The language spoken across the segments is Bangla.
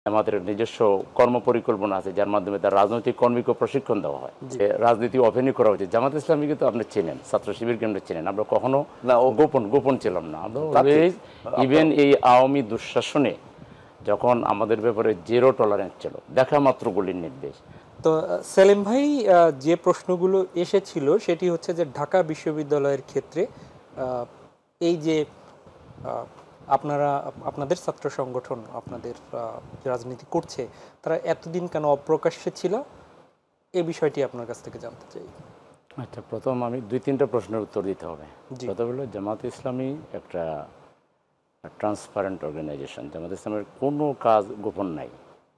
আমাদের নিজস্ব কর্ম পরিকল্পনা আছে, যার মাধ্যমে তার রাজনৈতিক কর্মীকে প্রশিক্ষণ দেওয়া হয়। রাজনীতি ওপেনই করা উচিত। জামাত ইসলামীকে তো আপনি চেনেন, ছাত্র শিবিরকে আমরা চেনেন, আমরা কখনো গোপন ছিলাম না। আমরা ইভেন এই আওয়ামী দুঃশাসনে যখন আমাদের ব্যাপারে জিরো টলারেন্স ছিল, দেখা মাত্র গুলির নির্দেশ। তো সেলিম ভাই, যে প্রশ্নগুলো এসেছিল সেটি হচ্ছে যে ঢাকা বিশ্ববিদ্যালয়ের ক্ষেত্রে এই যে আপনারা আপনাদের ছাত্র সংগঠন আপনাদের রাজনীতি করছে, তারা এতদিন কেন অপ্রকাশ্যে ছিল, এই বিষয়টি আপনার কাছ থেকে জানতে চাই। আচ্ছা, প্রথম আমি 2-3টা প্রশ্নের উত্তর দিতে হবে। প্রথম হলো, জামাত ইসলামী একটা ট্রান্সপারেন্ট অর্গানাইজেশন। জামাত ইসলামের কোনো কাজ গোপন নাই।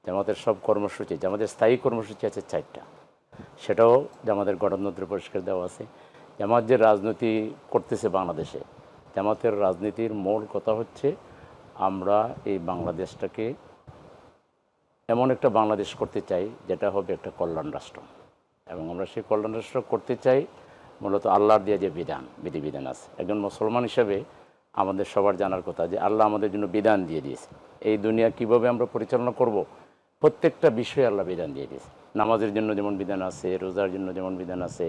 জামাতের সব কর্মসূচি, জামাতের স্থায়ী কর্মসূচি আছে 4টা, সেটাও জামাতের গঠনতন্ত্রে পরিষ্কার দেওয়া আছে। জামাত যে রাজনীতি করতেছে বাংলাদেশে, জামাতের রাজনীতির মূল কথা হচ্ছে আমরা এই বাংলাদেশটাকে এমন একটা বাংলাদেশ করতে চাই যেটা হবে একটা কল্যাণ রাষ্ট্র, এবং আমরা সেই কল্যাণ রাষ্ট্র করতে চাই মূলত আল্লাহর দিয়ে যে বিধিবিধান আছে। একজন মুসলমান হিসেবে আমাদের সবার জানার কথা যে আল্লাহ আমাদের জন্য বিধান দিয়ে দিয়েছে। এই দুনিয়া কিভাবে আমরা পরিচালনা করব, প্রত্যেকটা বিষয়ে আল্লাহ বিধান দিয়ে দিয়েছে। নামাজের জন্য যেমন বিধান আছে, রোজার জন্য যেমন বিধান আছে,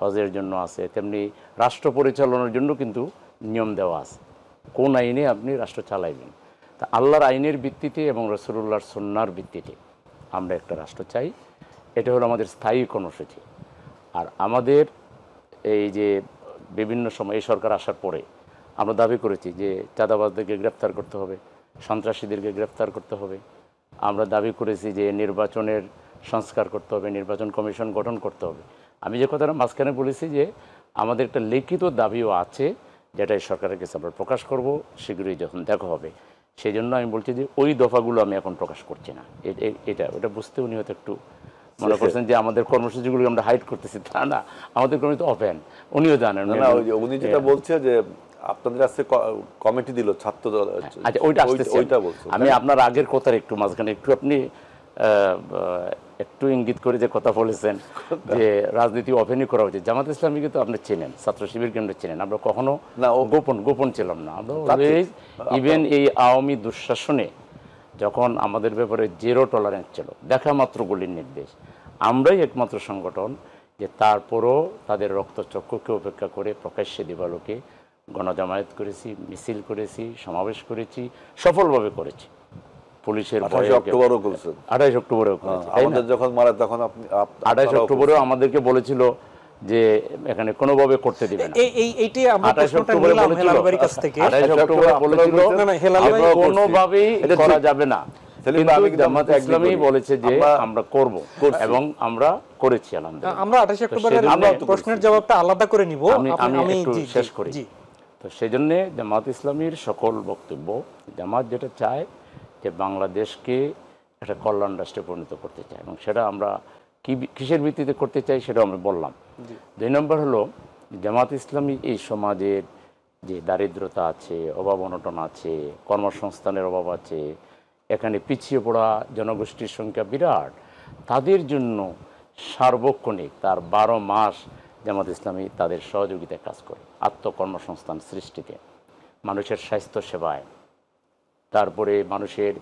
হজের জন্য আছে, তেমনি রাষ্ট্র পরিচালনার জন্য কিন্তু নিয়ম দেওয়া আছে, কোন আইনে আপনি রাষ্ট্র চালাইবেন। তা আল্লাহর আইনের ভিত্তিতে এবং রাসূলুল্লাহর সুন্নাহর ভিত্তিতে আমরা একটা রাষ্ট্র চাই। এটা হলো আমাদের স্থায়ী কর্মসূচি। আর আমাদের এই যে বিভিন্ন সময় এই সরকার আসার পরে আমরা দাবি করেছি যে চাঁদাবাজদেরকে গ্রেপ্তার করতে হবে, সন্ত্রাসীদেরকে গ্রেপ্তার করতে হবে। আমরা দাবি করেছি যে নির্বাচনের সংস্কার করতে হবে, নির্বাচন কমিশন গঠন করতে হবে। আমি যে কথাটা মাঝখানে বলেছি যে আমাদের একটা লিখিত দাবিও আছে, যেটা এই সরকারের কাছে আমরা প্রকাশ করব শীঘ্রই যখন দেখা হবে। সেই জন্য আমি বলছি যে ওই দফাগুলো আমি এখন প্রকাশ করছি না। ওটা বুঝতে উনি হয়তো একটু মনে করছেন যে আমাদের কর্মসূচিগুলো আমরা হাইড করতেছি, তা না, আমাদের কর্মসূচি ওপেন, উনিও জানেন। উনি যেটা বলছে যে আপনাদের কাছে কমিটি দিল ছাত্র দল, আচ্ছা ওইটা বলছি আমি। আপনার আগের কথার একটু মাঝখানে একটু আপনি একটু ইঙ্গিত করে যে কথা বলেছেন যে রাজনীতি ওপেনই করা উচিত। জামাত ইসলামীকে তো আপনি চেনেন, ছাত্র শিবিরকে আমরা চেনেন, আমরা কখনো গোপন ছিলাম না। আমরা ইভেন এই আওয়ামী দুঃশাসনে যখন আমাদের ব্যাপারে জিরো টলারেন্স ছিল, দেখা মাত্র গুলির নির্দেশ, আমরাই একমাত্র সংগঠন যে তারপরও তাদের রক্তচক্ষুকে উপেক্ষা করে প্রকাশ্যে দিবালোকে গণজামায়াত করেছি, মিছিল করেছি, সমাবেশ করেছি, সফলভাবে করেছি। পুলিশের 28 অক্টোবরও করেছেন, 28 অক্টোবরেও করেছি। আমাদের যখন মারা তখন আপনি 28 অক্টোবরেও আমাদেরকে বলেছিল যে এখানে কোনোভাবে করতে দিবে না। এইটি আমরা প্রশ্নটা নিলাম হেলাল ভাইয়ের কাছ থেকে। 28 অক্টোবরে বলেছিল কোনোভাবেই করা যাবে না, কিন্তু জামাত ইসলামী বলেছে যে আমরা করব, এবং আমরা করেছি আলহামদুলিল্লাহ। আমরা 28 অক্টোবরের প্রশ্নের জবাবটা আলাদা করে নিব, আমি একটু শেষ করি। তো সেই জন্য জামাত ইসলামীর সকল বক্তব্য, জামাত যেটা চায় যে বাংলাদেশকে একটা কল্যাণ রাষ্ট্রে পরিণত করতে চায়, এবং সেটা আমরা কিসের ভিত্তিতে করতে চাই সেটাও আমরা বললাম। 2 নম্বর হলো জামাত ইসলামী এই সমাজের যে দারিদ্রতা আছে, অভাব অনটন আছে, কর্মসংস্থানের অভাব আছে, এখানে পিছিয়ে পড়া জনগোষ্ঠীর সংখ্যা বিরাট, তাদের জন্য সার্বক্ষণিক তার 12 মাস জামাত ইসলামী তাদের সহযোগিতায় কাজ করে, আত্মকর্মসংস্থান সৃষ্টিতে, মানুষের স্বাস্থ্য সেবায়, তারপরে মানুষের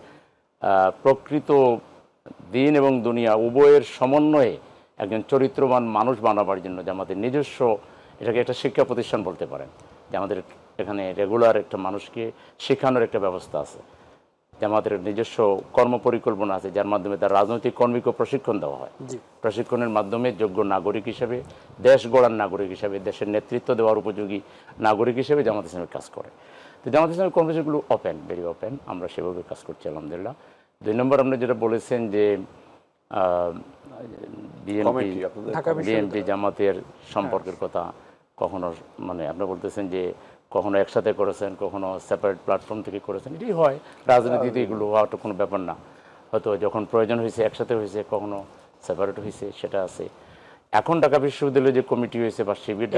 প্রকৃত দিন এবং দুনিয়া উভয়ের সমন্বয়ে একজন চরিত্রবান মানুষ বানাবার জন্য জামাতের নিজস্ব, এটাকে একটা শিক্ষা প্রতিষ্ঠান বলতে পারেন, যে আমাদের এখানে রেগুলার একটা মানুষকে শেখানোর একটা ব্যবস্থা আছে। জামাতের নিজস্ব কর্ম পরিকল্পনা আছে, যার মাধ্যমে তার রাজনৈতিক কর্মীকে প্রশিক্ষণ দেওয়া হয়। প্রশিক্ষণের মাধ্যমে যোগ্য নাগরিক হিসেবে, দেশ গড়ার নাগরিক হিসেবে, দেশের নেতৃত্ব দেওয়ার উপযোগী নাগরিক হিসেবে জামাত ইসলামী কাজ করে। তো জামাত ইসলামের কর্মসূচিগুলো ওপেন, ভেরি ওপেন, আমরা সেভাবে কাজ করছি আলহামদুলিল্লাহ। 2 নম্বর আপনি যেটা বলেছেন যে বিএনপি জামাতের সম্পর্কের কথা, কখনো মানে আপনি বলতেছেন যে কখনো একসাথে করেছেন, কখনো সেপারেট প্ল্যাটফর্ম থেকে করেছেন, এটাই হয় রাজনীতিতে, এগুলো হওয়াটা কোনো ব্যাপার না। হয়তো যখন প্রয়োজন হয়েছে একসাথে হয়েছে, কখনো সেপারেট হয়েছে, সেটা আছে। এখন ঢাকা বিশ্ববিদ্যালয়ে যে কমিটি হয়েছে বা শিবির,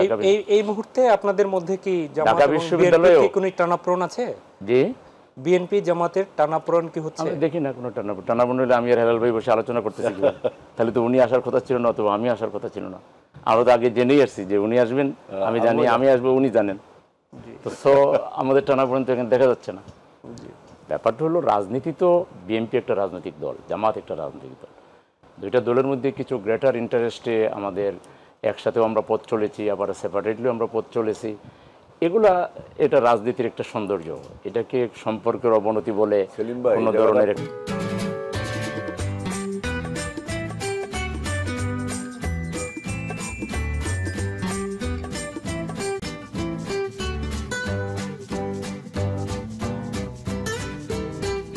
এই মুহূর্তে আপনাদের মধ্যে কি ঢাকা বিশ্ববিদ্যালয়ে কোনো টানাপোড়েন আছে? যে বিএনপি জামাতের টানাপোড়েন কি হচ্ছে? আমি দেখি না কোনো টানাপোড়েন হলে আমি আর হেলাল ভাই বসে আলোচনা করতেছি, তাহলে তো উনি আসার কথা ছিল না, অথবা আমি আসার কথা ছিল না। আমরা তো আগে জেনেই আসছি যে উনি আসবেন, আমি জানি, আমি আসবো, উনি জানেন। তো আমাদের টানাপোড়েন তো এখানে দেখা যাচ্ছে না। ব্যাপারটা হলো রাজনীতি তো বিএনপি একটা রাজনৈতিক দল, জামাত একটা রাজনৈতিক দল, দুইটা দলের মধ্যে কিছু গ্রেটার ইন্টারেস্টে আমাদের একসাথেও আমরা পথ চলেছি, আবার সেপারেটলিও আমরা পথ চলেছি। এগুলা এটা রাজনীতির একটা সৌন্দর্য, এটাকে সম্পর্কের অবনতি বলে সেলিম ভাই, কোনো এটা ধরনের